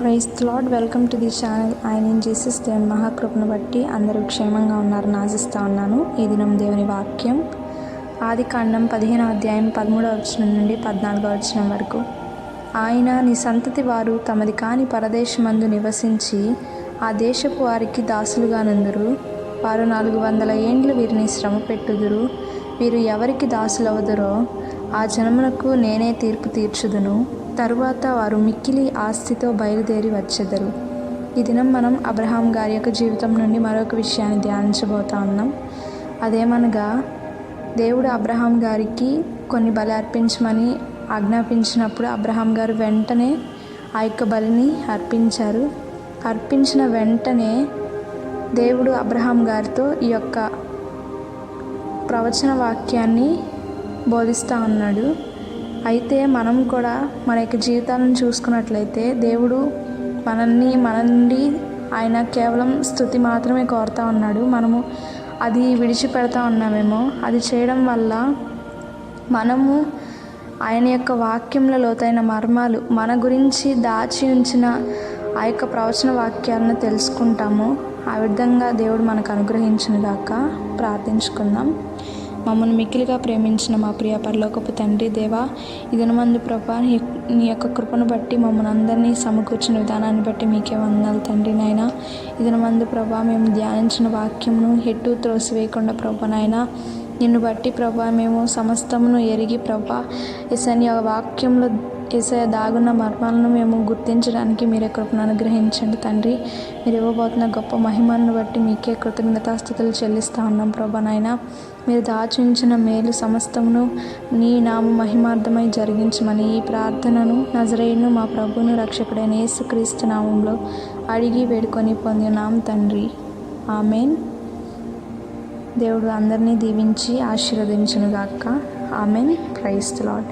Praise the Lord. Welcome to the channel. ఆయన in Jesus. దేవుని మహాకృపను బట్టి అందరూ క్షేమంగా ఉన్నారని ఆశిస్తూ ఉన్నాను. ఈ దినం దేవుని వాక్యం ఆదికాండం 15వ అధ్యాయం 13వ వచనం నుండి 14వ వచనం వరకు. ఆయన నీ సంతతి వారు తమది కాని పరదేశమందు నివసించి ఆ దేశపు వారికి దాసులుగా నుందురు. వారు 400 ఏండ్లు వీరిని శ్రమ పెట్టుదురు. వీరు ఎవరికి దాసులవుదురో ఆ జనమునకు నేనే తీర్పు తీర్చుదును. తరువాత వారు మిక్కిలి ఆస్తితో బయలుదేరి వచ్చెదరు. ఈ దినం మనం అబ్రహాం గారి యొక్క జీవితం నుండి మరొక విషయాన్ని ధ్యానించబోతా ఉన్నాం. అదేమనగా, దేవుడు అబ్రహాం గారికి కొన్ని బలి అర్పించమని ఆజ్ఞాపించినప్పుడు అబ్రహాం గారు వెంటనే ఆ యొక్క బలిని అర్పించారు. అర్పించిన వెంటనే దేవుడు అబ్రహాం గారితో ఈ యొక్క ప్రవచన వాక్యాన్ని బోధిస్తూ ఉన్నాడు. అయితే మనం కూడా మన యొక్క జీవితాలను చూసుకున్నట్లయితే దేవుడు మన నుండి ఆయన కేవలం స్తుతి మాత్రమే కోరుతూ ఉన్నాడు. మనము అది విడిచిపెడతా ఉన్నామేమో. అది చేయడం వల్ల మనము ఆయన యొక్క వాక్యంలో లోతైన మర్మాలు, మన గురించి దాచి ఉంచిన ఆ యొక్క ప్రవచన వాక్యాలను తెలుసుకుంటాము. ఆ విధంగా దేవుడు మనకు అనుగ్రహించునుగాక. ప్రార్థించుకుందాం. మమ్మల్ని మిక్కిలిగా ప్రేమించిన మా ప్రియ పరలోకపు తండ్రి, దేవా, ఈ దినమందు ప్రభా నీ యొక్క కృపను బట్టి మమ్మల్ని అందరినీ సమకూర్చిన విధానాన్ని బట్టి మీకే వందనాలు తండ్రి. నాయన, ఈ దినమందు ప్రభా మేము ధ్యానించిన వాక్యమును ఎటు త్రోసివేయకుండా ప్రభా నాయన, నిన్ను బట్టి ప్రభా మేము సమస్తమును ఎరిగి ప్రభా నీ వాక్యంలో దాగున్న మర్మాలను మేము గుర్తించడానికి మీరే కృపను అనుగ్రహించండి తండ్రి. మీరు ఇవ్వబోతున్న గొప్ప మహిమను బట్టి మీకే కృతజ్ఞతాస్తుతులు చెల్లిస్తూ ఉన్నాం ప్రభా నాయన. మీరు దాచుంచిన మేలు సమస్తమును నీ నామ మహిమార్థమై జరిగించమని ఈ ప్రార్థనను నజరేయును మా ప్రభువును రక్షకుడైన యేసుక్రీస్తు నామంలో అడిగి వేడుకొని పొందినాం తండ్రి. ఆమెన్. దేవుడు అందరినీ దీవించి ఆశీర్వదించునుగాక. ఆమెన్. Praise the lord.